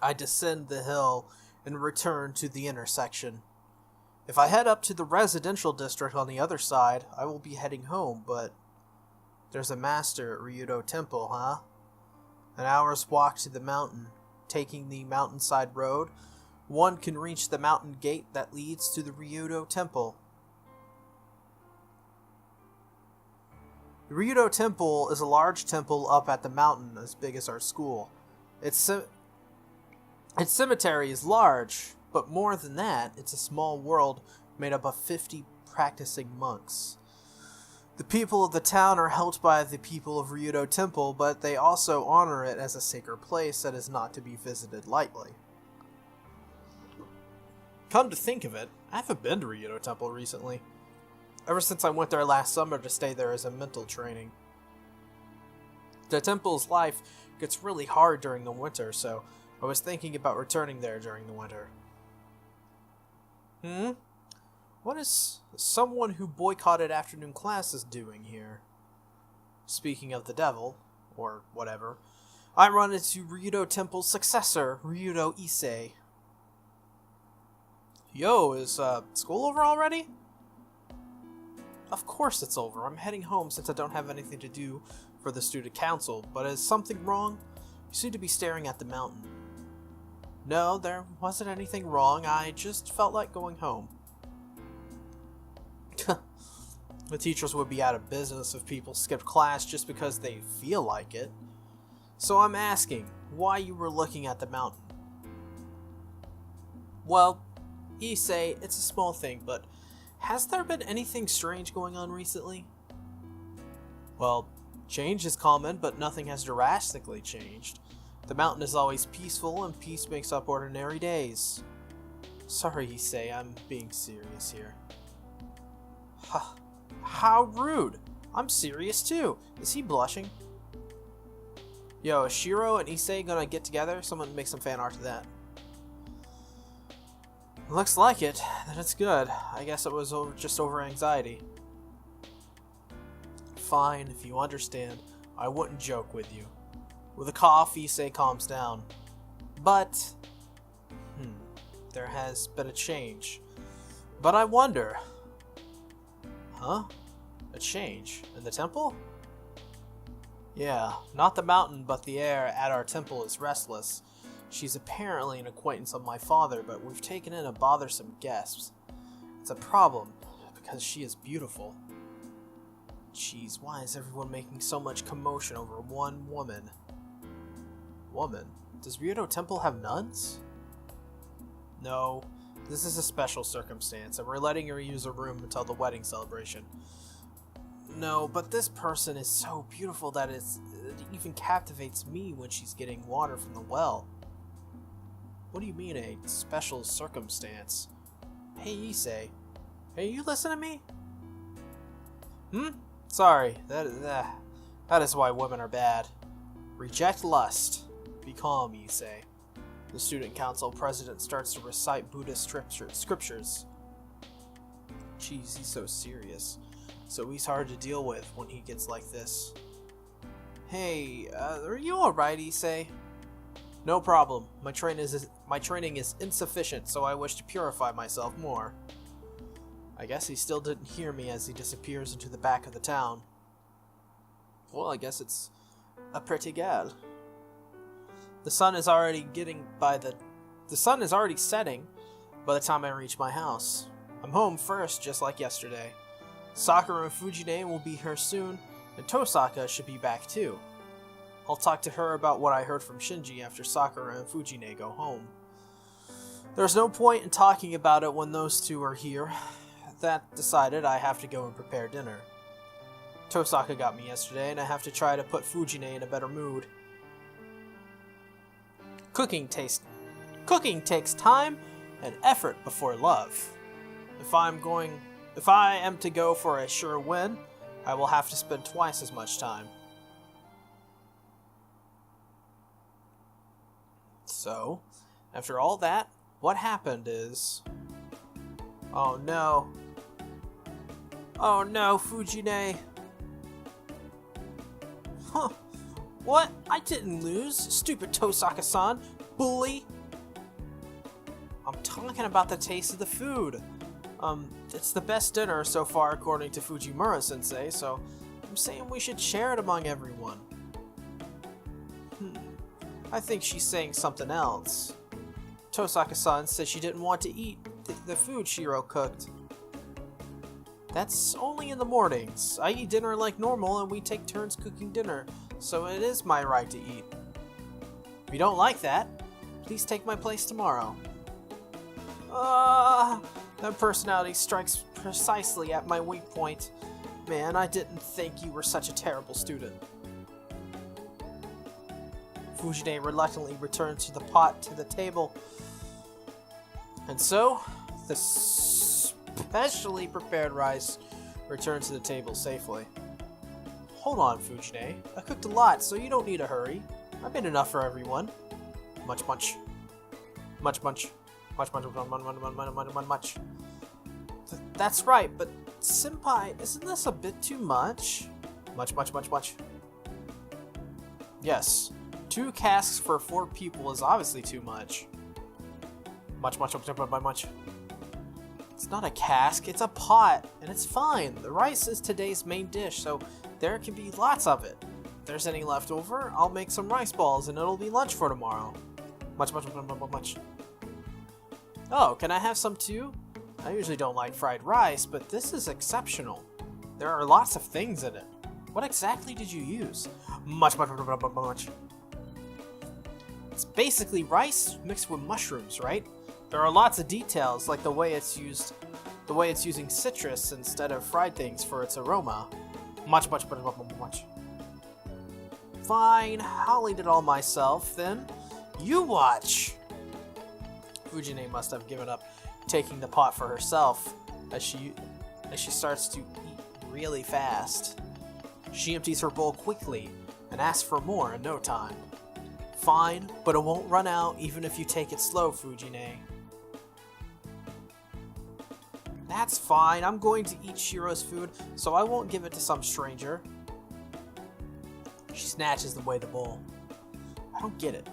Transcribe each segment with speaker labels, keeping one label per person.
Speaker 1: I descend the hill and return to the intersection. If I head up to the residential district on the other side, I will be heading home, but there's a master at Ryudo Temple, huh? An hour's walk to the mountain. Taking the mountainside road, one can reach the mountain gate that leads to the Ryudo Temple. The Ryudo Temple is a large temple up at the mountain as big as our school. Its cemetery is large, but more than that, it's a small world made up of 50 practicing monks. The people of the town are helped by the people of Ryudo Temple, but they also honor it as a sacred place that is not to be visited lightly. Come to think of it, I haven't been to Ryudo Temple recently. Ever since I went there last summer to stay there as a mental training. The temple's life gets really hard during the winter, so I was thinking about returning there during the winter. What is someone who boycotted afternoon classes doing here? Speaking of the devil, or whatever, I run into Ryudo Temple's successor, Ryudo Issei. Yo, is school over already? Of course it's over. I'm heading home since I don't have anything to do for the student council, but is something wrong? You seem to be staring at the mountain. No, there wasn't anything wrong. I just felt like going home. The teachers would be out of business if people skipped class just because they feel like it. So I'm asking, why you were looking at the mountain? Well, you say it's a small thing, but has there been anything strange going on recently? Well, change is common, but nothing has drastically changed. The mountain is always peaceful, and peace makes up ordinary days. Sorry, Issei, I'm being serious here. How rude! I'm serious too. Is he blushing? Yo, is Shiro and Issei gonna get together? Someone make some fan art of that. Looks like it. Then it's good. I guess it was just over anxiety. Fine, if you understand. I wouldn't joke with you. With a cough, Issei calms down. But, there has been a change. But I wonder... Huh? A change? In the temple? Yeah, not the mountain, but the air at our temple is restless. She's apparently an acquaintance of my father, but we've taken in a bothersome guest. It's a problem, because she is beautiful. Jeez, why is everyone making so much commotion over one woman? Woman? Does Ryudo Temple have nuns? No, this is a special circumstance, and we're letting her use a room until the wedding celebration. No, but this person is so beautiful that it even captivates me when she's getting water from the well. What do you mean, a special circumstance? Hey, Issei. Hey, you listen to me? Sorry, that is why women are bad. Reject lust. Be calm, Issei. The student council president starts to recite Buddhist scriptures. Jeez, he's so serious. So he's hard to deal with when he gets like this. Hey, are you alright, Issei? No problem. My training is insufficient, so I wish to purify myself more. I guess he still didn't hear me as he disappears into the back of the town. Well, I guess it's a pretty girl. The sun is already setting by the time I reach my house. I'm home first, just like yesterday. Sakura and Fujine will be here soon, and Tosaka should be back too. I'll talk to her about what I heard from Shinji after Sakura and Fujine go home. There's no point in talking about it when those two are here. That decided, I have to go and prepare dinner. Tosaka got me yesterday, and I have to try to put Fujine in a better mood. Cooking takes time and effort before love. If I am to go for a sure win, I will have to spend twice as much time. So, after all that, what happened is... Oh no. Oh no, Fujine. Huh. What? I didn't lose, stupid Tosaka-san. Bully. I'm talking about the taste of the food. It's the best dinner so far according to Fujimura-sensei, so I'm saying we should share it among everyone. I think she's saying something else. Tosaka-san said she didn't want to eat the food Shiro cooked. That's only in the mornings. I eat dinner like normal and we take turns cooking dinner, so it is my right to eat. If you don't like that, please take my place tomorrow. That personality strikes precisely at my weak point. Man, I didn't think you were such a terrible student. Fujine reluctantly returns the pot to the table. And so, the specially prepared rice returns to the table safely. Hold on, Fujine. I cooked a lot, so you don't need to hurry. I made enough for everyone. Much, much. Much, much. Much, much, much, much, much, much. That's right, but Senpai, isn't this a bit too much? Much, much, much, much. Yes. 2 casks for 4 people is obviously too much. Much, much, much, much, much. It's not a cask, it's a pot, and it's fine. The rice is today's main dish, so there can be lots of it. If there's any left over, I'll make some rice balls and it'll be lunch for tomorrow. Much, much, much, much, much. Oh, can I have some too? I usually don't like fried rice, but this is exceptional. There are lots of things in it. What exactly did you use? Much, much, much, much, much. It's basically rice mixed with mushrooms, right? There are lots of details, like the way it's using citrus instead of fried things for its aroma. Much, much, much, much, much. Fine, I'll eat it all myself, then. You watch! Fujine must have given up taking the pot for herself, as she starts to eat really fast. She empties her bowl quickly, and asks for more in no time. Fine, but it won't run out even if you take it slow, Fujine. That's fine, I'm going to eat Shiro's food, so I won't give it to some stranger. She snatches away the bowl. I don't get it.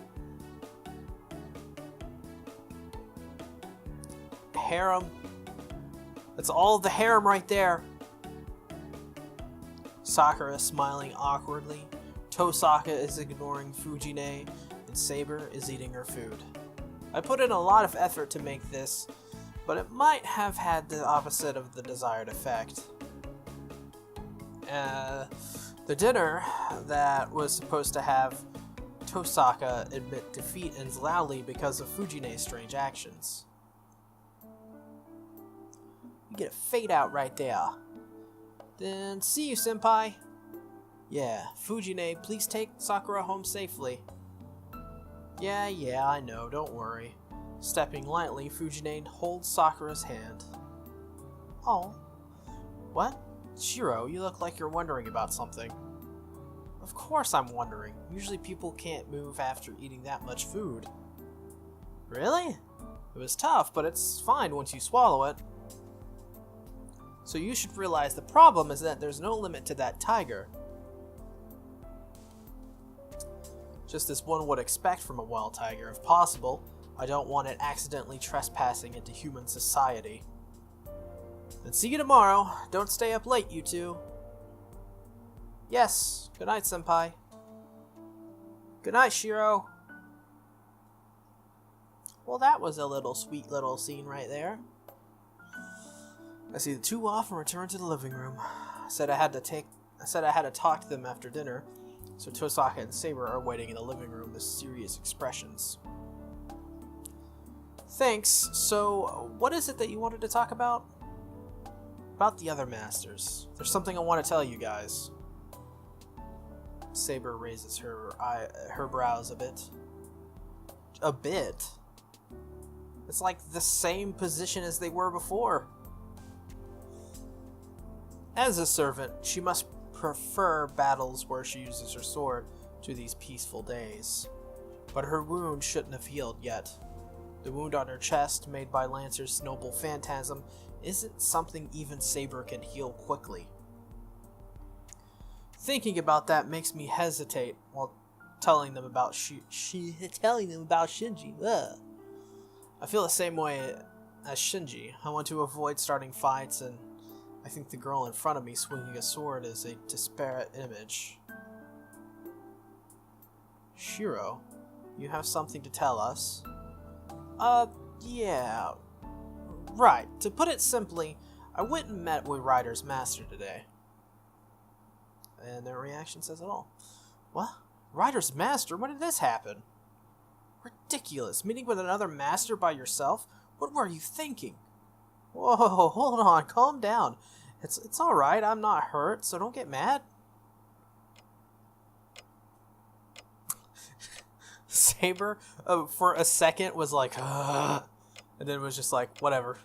Speaker 1: Harem. That's all the harem right there. Sakura is smiling awkwardly. Tosaka is ignoring Fujine, and Saber is eating her food. I put in a lot of effort to make this, but it might have had the opposite of the desired effect. The dinner that was supposed to have Tosaka admit defeat ends loudly because of Fujine's strange actions. You get a fade out right there. Then see you, Senpai. Yeah, Fujine, please take Sakura home safely. Yeah, I know, don't worry. Stepping lightly, Fujine holds Sakura's hand. Oh. What? Shiro, you look like you're wondering about something. Of course I'm wondering. Usually people can't move after eating that much food. Really? It was tough, but it's fine once you swallow it. So you should realize the problem is that there's no limit to that tiger. Just as one would expect from a wild tiger, if possible, I don't want it accidentally trespassing into human society. Then see you tomorrow. Don't stay up late, you two. Yes. Good night, Senpai. Good night, Shiro. Well, that was a sweet little scene right there. I see the two off and return to the living room. I said I had to talk to them after dinner, so Tosaka and Saber are waiting in the living room with serious expressions. Thanks. So, what is it that you wanted to talk about? About the other masters. There's something I want to tell you guys. Saber raises her brows a bit. A bit? It's like the same position as they were before. As a servant, she must prefer battles where she uses her sword to these peaceful days. But her wound shouldn't have healed yet. The wound on her chest, made by Lancer's noble phantasm, isn't something even Saber can heal quickly. Thinking about that makes me hesitate. While telling them about Shinji. Ugh. I feel the same way as Shinji. I want to avoid starting fights, and I think the girl in front of me swinging a sword is a disparate image. Shiro, you have something to tell us? Yeah. Right. To put it simply, I went and met with Ryder's master today. And their reaction says it all. What? Ryder's master? When did this happen? Ridiculous. Meeting with another master by yourself? What were you thinking? Whoa, hold on. Calm down. It's alright. I'm not hurt, so don't get mad. Saber, for a second, was like, and then was just like, whatever.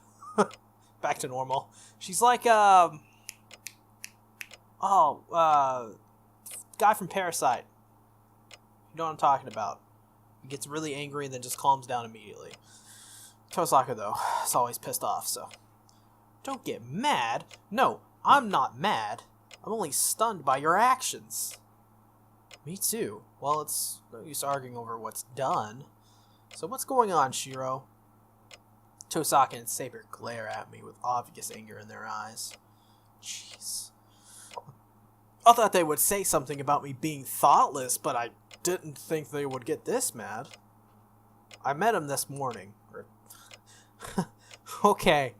Speaker 1: Back to normal. She's like, guy from Parasite. You know what I'm talking about. He gets really angry and then just calms down immediately. Tosaka, though, is always pissed off, so. Don't get mad. No, I'm not mad. I'm only stunned by your actions. Me too. Well, it's no use arguing over what's done. So what's going on, Shiro? Tosaka and Saber glare at me with obvious anger in their eyes. Jeez. I thought they would say something about me being thoughtless, but I didn't think they would get this mad. I met him this morning. Okay.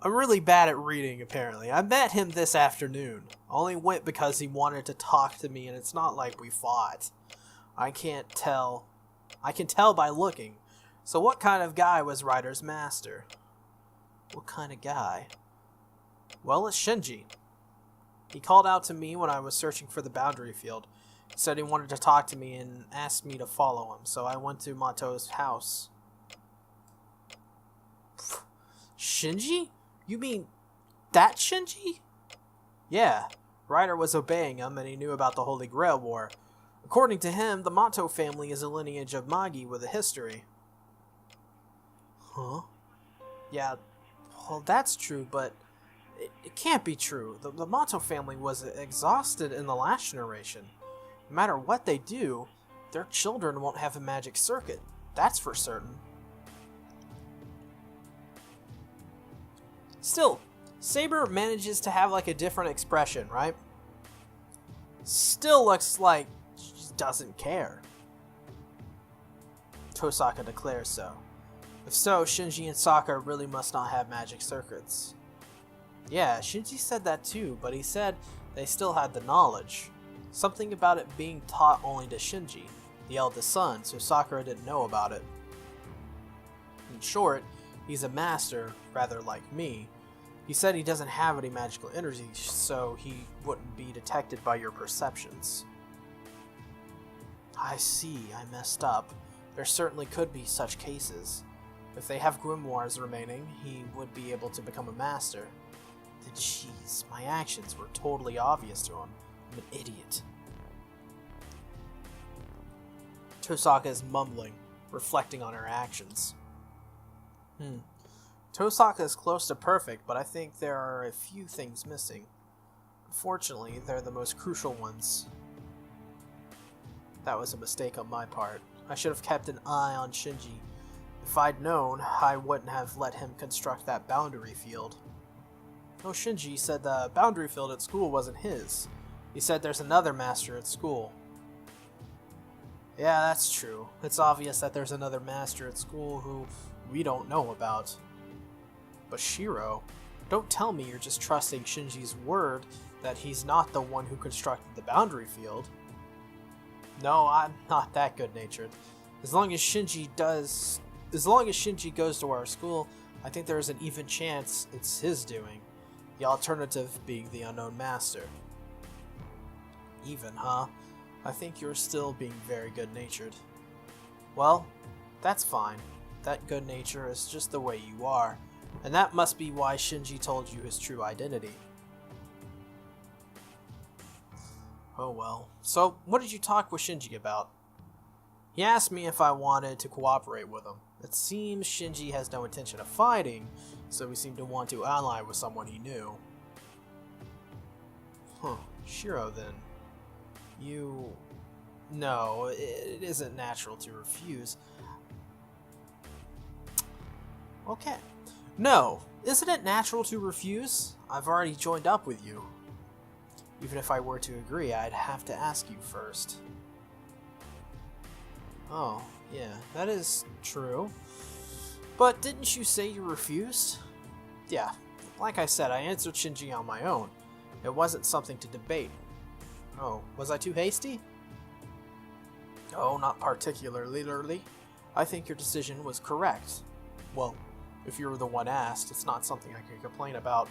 Speaker 1: I'm really bad at reading, apparently. I met him this afternoon. I only went because he wanted to talk to me, and it's not like we fought. I can tell by looking. So what kind of guy was Ryder's master? What kind of guy? Well, it's Shinji. He called out to me when I was searching for the boundary field. He said he wanted to talk to me and asked me to follow him, so I went to Mato's house. Shinji? You mean that Shinji? Yeah, Ryder was obeying him and he knew about the Holy Grail War. According to him, the Mato family is a lineage of Magi with a history. Huh? Yeah, well that's true, but it can't be true. The Mato family was exhausted in the last generation. No matter what they do, their children won't have a magic circuit. That's for certain. Still, Saber manages to have like a different expression, right? Still looks like she just doesn't care. Tosaka declares so. If so, Shinji and Sakura really must not have magic circuits. Yeah, Shinji said that too, but he said they still had the knowledge. Something about it being taught only to Shinji, the eldest son, so Sakura didn't know about it. In short, he's a master, rather like me. He said he doesn't have any magical energy, so he wouldn't be detected by your perceptions. I see, I messed up. There certainly could be such cases. If they have grimoires remaining, he would be able to become a master. Jeez, my actions were totally obvious to him. I'm an idiot. Tosaka is mumbling, reflecting on her actions. Tosaka is close to perfect, but I think there are a few things missing. Unfortunately, they're the most crucial ones. That was a mistake on my part. I should have kept an eye on Shinji. If I'd known, I wouldn't have let him construct that boundary field. Oh, Shinji said the boundary field at school wasn't his. He said there's another master at school. Yeah, that's true. It's obvious that there's another master at school who we don't know about. But Shiro, don't tell me you're just trusting Shinji's word that he's not the one who constructed the boundary field. No, I'm not that good-natured. As long as Shinji goes to our school, I think there's an even chance it's his doing. The alternative being the unknown master. Even, huh? I think you're still being very good-natured. Well, that's fine. That good nature is just the way you are. And that must be why Shinji told you his true identity. Oh well. So, what did you talk with Shinji about? He asked me if I wanted to cooperate with him. It seems Shinji has no intention of fighting, so he seemed to want to ally with someone he knew. Shiro then. No, it isn't natural to refuse. Okay. No, isn't it natural to refuse? I've already joined up with you. Even if I were to agree, I'd have to ask you first. Oh, yeah, that is true. But didn't you say you refused? Yeah, like I said, I answered Shinji on my own. It wasn't something to debate. Oh, was I too hasty? Oh, not particularly. I think your decision was correct. Well, if you were the one asked, it's not something I can complain about.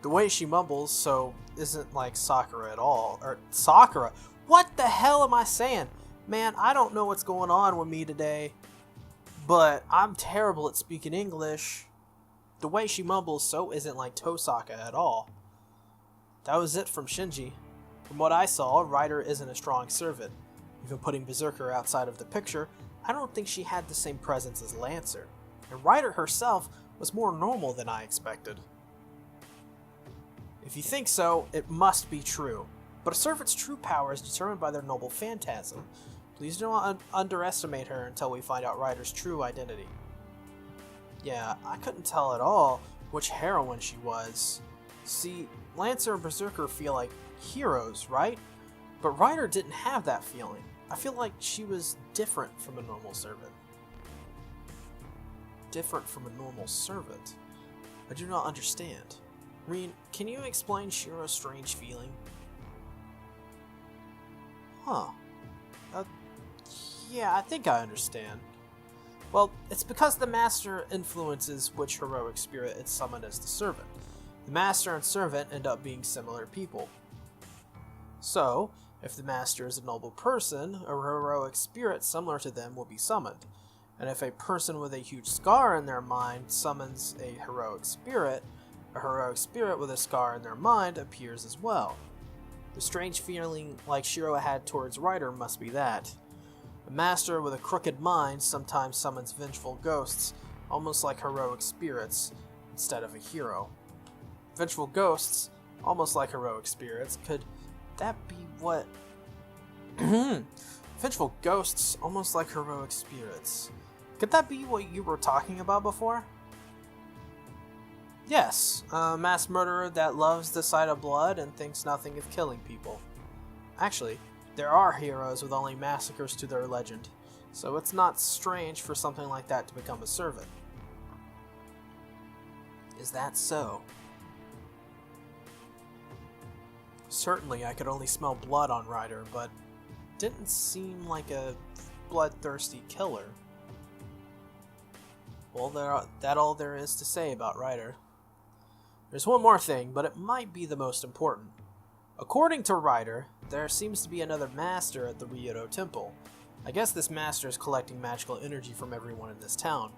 Speaker 1: The way she mumbles, so isn't like Sakura at all. Or, Sakura? What the hell am I saying? Man, I don't know what's going on with me today, but I'm terrible at speaking English. The way she mumbles, so isn't like Tosaka at all. That was it from Shinji. From what I saw, Ryder isn't a strong servant. Even putting Berserker outside of the picture, I don't think she had the same presence as Lancer. And Ryder herself was more normal than I expected. If you think so, it must be true. But a servant's true power is determined by their noble phantasm. Please do not underestimate her until we find out Ryder's true identity. Yeah, I couldn't tell at all which heroine she was. See, Lancer and Berserker feel like heroes, right? But Ryder didn't have that feeling. I feel like she was different from a normal servant. Different from a normal servant? I do not understand. Reen, can you explain Shiro's strange feeling? Huh. Yeah, I think I understand. Well, it's because the Master influences which heroic spirit is summoned as the servant. The Master and servant end up being similar people. So, if the Master is a noble person, a heroic spirit similar to them will be summoned. And if a person with a huge scar in their mind summons a heroic spirit with a scar in their mind appears as well. The strange feeling like Shiro had towards Ryder must be that. A master with a crooked mind sometimes summons vengeful ghosts, almost like heroic spirits, instead of a hero. Vengeful ghosts, almost like heroic spirits, could that be what... Vengeful ghosts, almost like heroic spirits. Could that be what you were talking about before? Yes, a mass murderer that loves the sight of blood and thinks nothing of killing people. Actually, there are heroes with only massacres to their legend, so it's not strange for something like that to become a servant. Is that so? Certainly, I could only smell blood on Ryder, but didn't seem like a bloodthirsty killer. Well, that's all there is to say about Ryder. There's one more thing, but it might be the most important. According to Ryder, there seems to be another master at the Ryoto Temple. I guess this master is collecting magical energy from everyone in this town.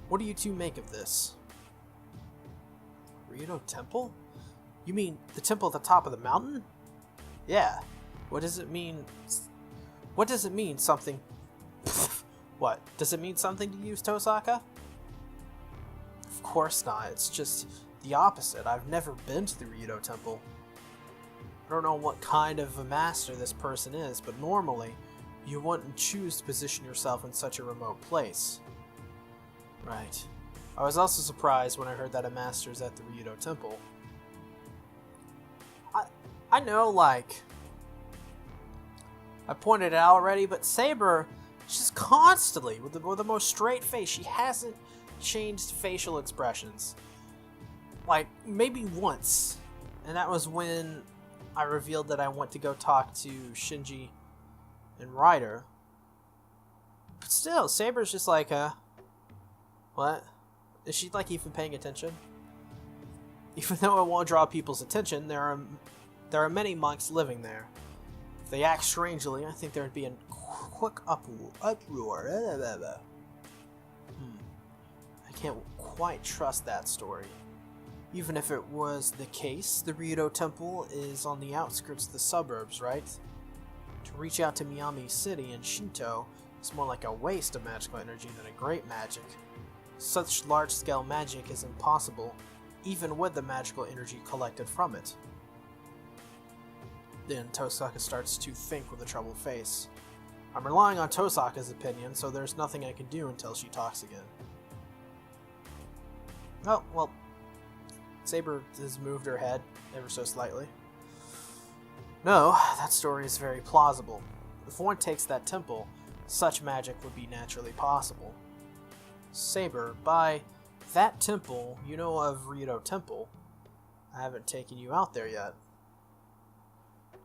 Speaker 1: What do you two make of this? Ryoto Temple? You mean the temple at the top of the mountain? Yeah. What does it mean? What does it mean, something... What? Does it mean something to you, Tosaka? Of course not. It's just the opposite. I've never been to the Ryoto Temple. I don't know what kind of a master this person is, but normally, you wouldn't choose to position yourself in such a remote place. Right. I was also surprised when I heard that a master is at the Ryoto Temple. I know, like, I pointed it out already, but Saber, she's constantly, with the most straight face, she hasn't changed facial expressions. Like, maybe once, and that was when I revealed that I went to go talk to Shinji and Ryder. But still, Saber's just like, what? Is she, like, even paying attention? Even though it won't draw people's attention, there are many monks living there. If they act strangely, I think there would be a quick uproar. I can't quite trust that story. Even if it was the case, the Ryoto Temple is on the outskirts of the suburbs, right? To reach out to Miami City and Shinto is more like a waste of magical energy than a great magic. Such large-scale magic is impossible, even with the magical energy collected from it. Then Tosaka starts to think with a troubled face. I'm relying on Tosaka's opinion, so there's nothing I can do until she talks again. Oh, well, Saber has moved her head ever so slightly. No, that story is very plausible. If one takes that temple, such magic would be naturally possible. Saber, by that temple, you know of Rito Temple. I haven't taken you out there yet.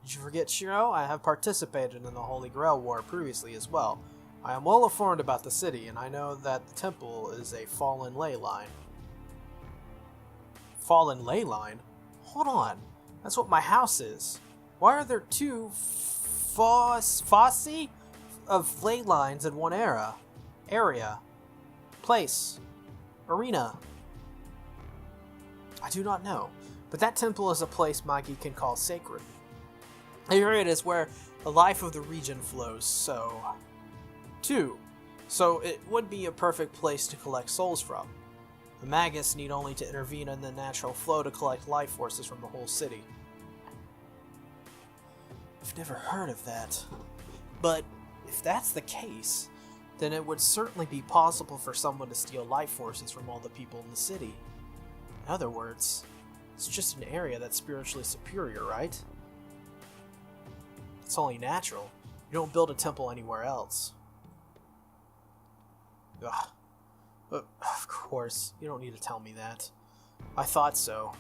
Speaker 1: Did you forget, Shiro? I have participated in the Holy Grail War previously as well. I am well informed about the city, and I know that the temple is a fallen ley line. Fallen ley line? Hold on. That's what my house is. Why are there two foci of ley lines in one area? Place? Arena? I do not know, but that temple is a place Magi can call sacred. Here it is where the life of the region flows, so it would be a perfect place to collect souls from. The Magus need only to intervene in the natural flow to collect life forces from the whole city. I've never heard of that. But if that's the case, then it would certainly be possible for someone to steal life forces from all the people in the city. In other words, it's just an area that's spiritually superior, right? It's only natural. You don't build a temple anywhere else. Ugh. But, of course, you don't need to tell me that. I thought so.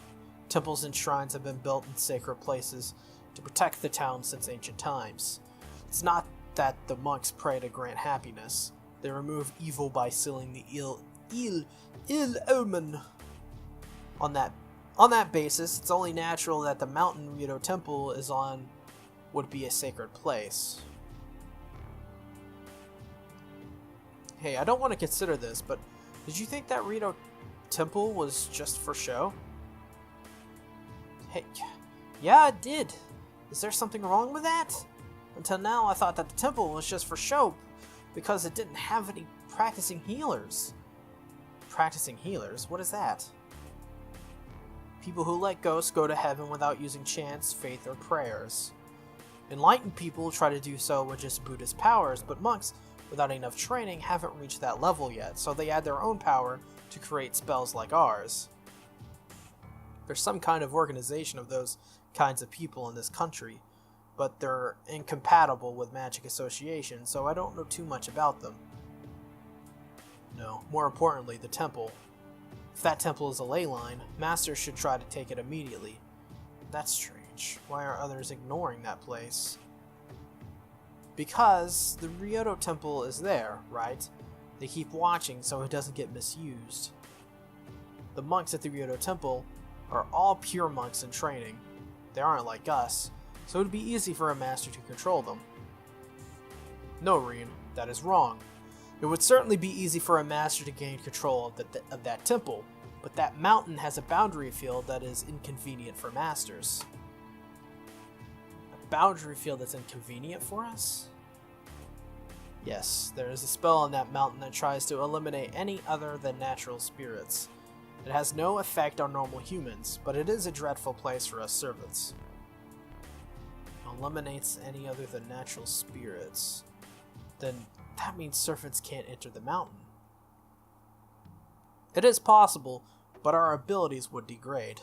Speaker 1: Temples and shrines have been built in sacred places to protect the town since ancient times. It's not that the monks pray to grant happiness. They remove evil by sealing the ill omen. On that basis, it's only natural that the mountain Rito Temple is on would be a sacred place. Hey, I don't want to consider this, but did you think that Rito Temple was just for show? Hey, yeah, it did. Is there something wrong with that? Until now, I thought that the temple was just for show, because it didn't have any practicing healers. Practicing healers? What is that? People who let ghosts go to heaven without using chants, faith, or prayers. Enlightened people try to do so with just Buddhist powers, but monks, without enough training, haven't reached that level yet, so they add their own power to create spells like ours. There's some kind of organization of those kinds of people in this country, but they're incompatible with magic association, so I don't know too much about them. No, more importantly, the temple. If that temple is a ley line, masters should try to take it immediately. That's strange. Why are others ignoring that place? Because the Rito Temple is there, right? They keep watching so it doesn't get misused. The monks at the Rito Temple are all pure monks in training. They aren't like us, so it would be easy for a master to control them. No, Reen, that is wrong. It would certainly be easy for a master to gain control of that temple, but that mountain has a boundary field that is inconvenient for masters. A boundary field that's inconvenient for us? Yes, there is a spell on that mountain that tries to eliminate any other than natural spirits. It has no effect on normal humans, but it is a dreadful place for us servants. Eliminates any other than natural spirits. Then that means servants can't enter the mountain. It is possible, but our abilities would degrade.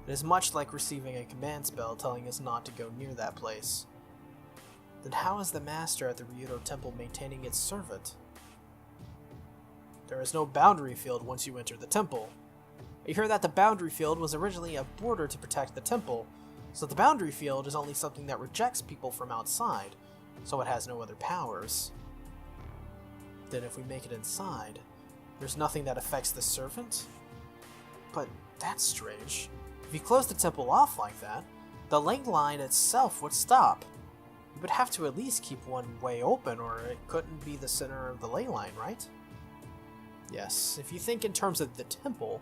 Speaker 1: It is much like receiving a command spell telling us not to go near that place. Then how is the master at the Rito Temple maintaining its servant? There is no boundary field once you enter the temple. I hear that the boundary field was originally a border to protect the temple, so the boundary field is only something that rejects people from outside, so it has no other powers. Then if we make it inside, there's nothing that affects the servant? But that's strange. If you close the temple off like that, the ley line itself would stop. You would have to at least keep one way open, or it couldn't be the center of the ley line, right? Yes, if you think in terms of the temple,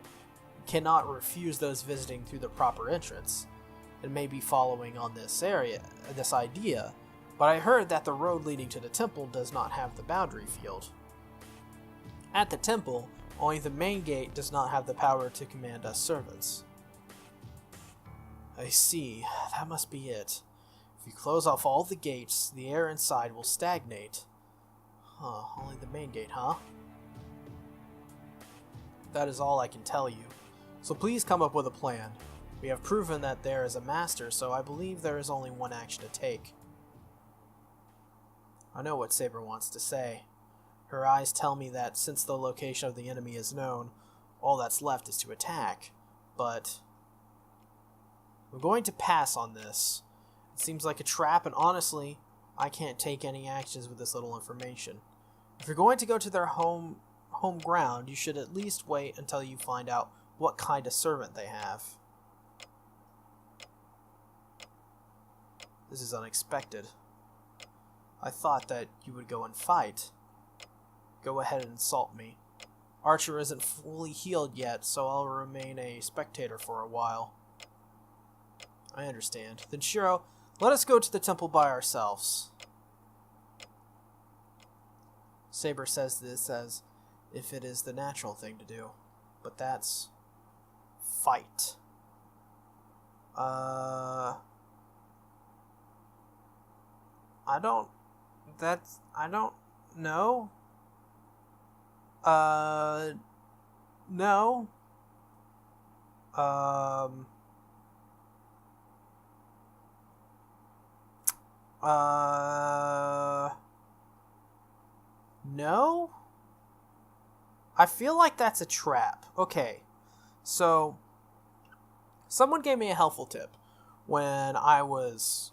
Speaker 1: you cannot refuse those visiting through the proper entrance. It may be following on this idea, but I heard that the road leading to the temple does not have the boundary field. At the temple, only the main gate does not have the power to command us servants. I see, that must be it. If you close off all the gates, the air inside will stagnate. Huh, only the main gate, huh? That is all I can tell you. So please come up with a plan. We have proven that there is a master, so I believe there is only one action to take. I know what Saber wants to say. Her eyes tell me that since the location of the enemy is known, all that's left is to attack. But I'm going to pass on this. It seems like a trap, and honestly, I can't take any actions with this little information. If you're going to go to their home ground, you should at least wait until you find out what kind of servant they have. This is unexpected. I thought that you would go and fight. Go ahead and insult me. Archer isn't fully healed yet, so I'll remain a spectator for a while. I understand. Then Shiro, let us go to the temple by ourselves. Saber says this as if it is the natural thing to do, but that's fight. I don't know. No. No? I feel like that's a trap. Okay, so someone gave me a helpful tip when I was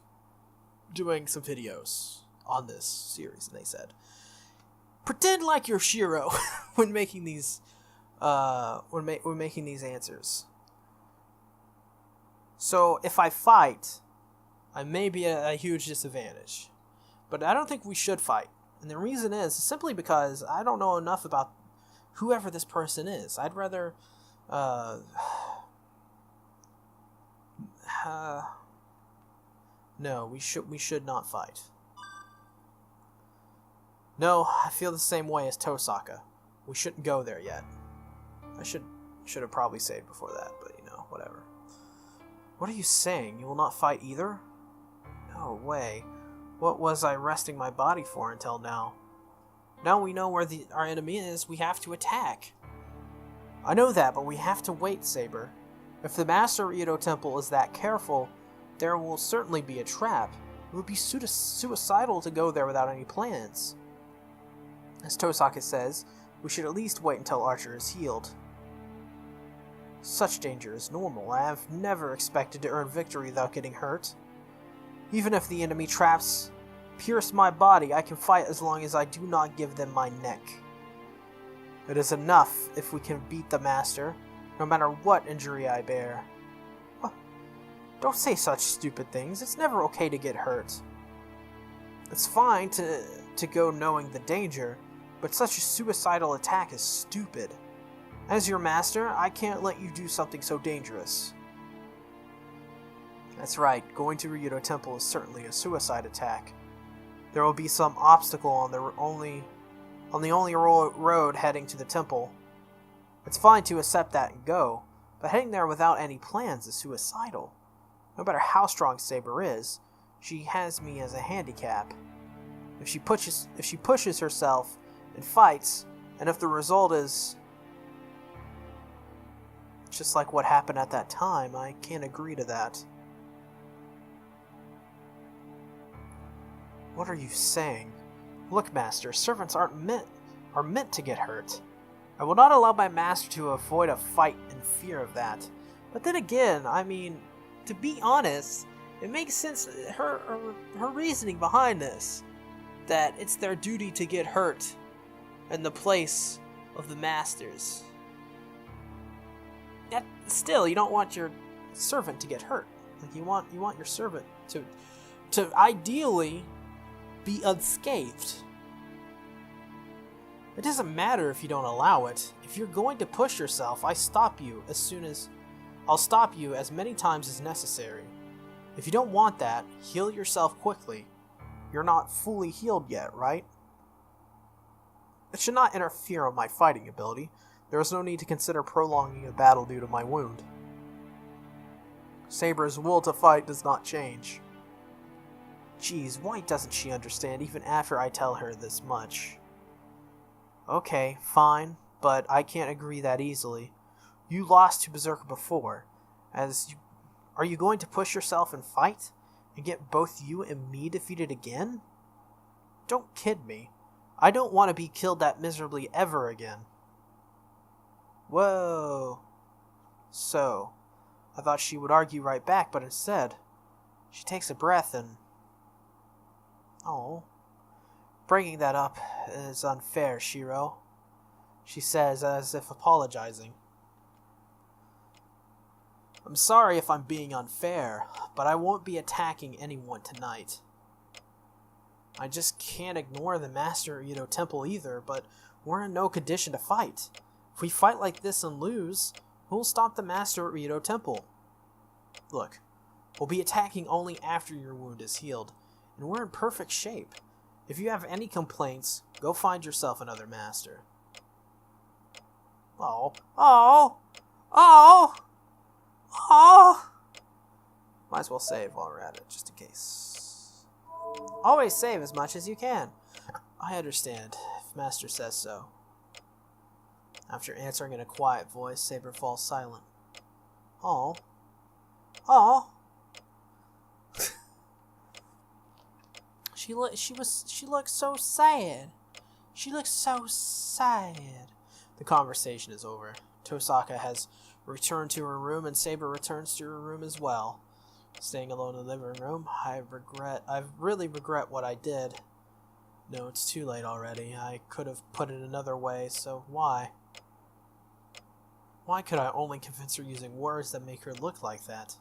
Speaker 1: doing some videos on this series, and they said, pretend like you're Shiro when making these when making these answers. So if I fight, I may be at a huge disadvantage, but I don't think we should fight. And the reason is simply because I don't know enough about whoever this person is. I'd rather no, we should not fight. No, I feel the same way as Tosaka. We shouldn't go there yet. I should have probably saved before that, but whatever. What are you saying? You will not fight either? No way. What was I resting my body for until now? Now we know where our enemy is, we have to attack. I know that, but we have to wait, Saber. If the Master Edo Temple is that careful, there will certainly be a trap. It would be suicidal to go there without any plans. As Tosaka says, we should at least wait until Archer is healed. Such danger is normal. I have never expected to earn victory without getting hurt. Even if the enemy traps pierce my body, I can fight as long as I do not give them my neck. It is enough if we can beat the Master, no matter what injury I bear. Don't say such stupid things. It's never okay to get hurt. It's fine to go knowing the danger, but such a suicidal attack is stupid. As your master, I can't let you do something so dangerous. That's right, going to Ryudo Temple is certainly a suicide attack. There will be some obstacle on the only road heading to the temple. It's fine to accept that and go, but heading there without any plans is suicidal. No matter how strong Saber is, she has me as a handicap. If she pushes herself and fights, and if the result is just like what happened at that time, I can't agree to that. What are you saying? Look, Master, servants are meant to get hurt. I will not allow my master to avoid a fight in fear of that. But then again, I mean, to be honest, it makes sense, her reasoning behind this, that it's their duty to get hurt in the place of the masters. Yet still, you don't want your servant to get hurt. Like you want your servant to ideally be unscathed. It doesn't matter if you don't allow it. If you're going to push yourself, I'll stop you as many times as necessary. If you don't want that, heal yourself quickly. You're not fully healed yet, right? It should not interfere with my fighting ability. There is no need to consider prolonging a battle due to my wound. Saber's will to fight does not change. Geez, why doesn't she understand even after I tell her this much? Okay, fine, but I can't agree that easily. You lost to Berserker before. Are you going to push yourself and fight? And get both you and me defeated again? Don't kid me. I don't want to be killed that miserably ever again. Whoa. So, I thought she would argue right back, but instead, she takes a breath and... Oh. Bringing that up is unfair, Shiro, she says as if apologizing. I'm sorry if I'm being unfair, but I won't be attacking anyone tonight. I just can't ignore the Master Ito Temple either, but we're in no condition to fight. If we fight like this and lose, who'll stop the Master Ito Temple? Look, we'll be attacking only after your wound is healed, and we're in perfect shape. If you have any complaints, go find yourself another master. Oh. Might as well save while we're at it, just in case. Always save as much as you can. I understand, if Master says so. After answering in a quiet voice, Saber falls silent. Oh. She looks so sad. She looks so sad. The conversation is over. Tosaka has returned to her room, and Saber returns to her room as well. Staying alone in the living room, I really regret what I did. No, it's too late already. I could have put it another way, so why? Why could I only convince her using words that make her look like that?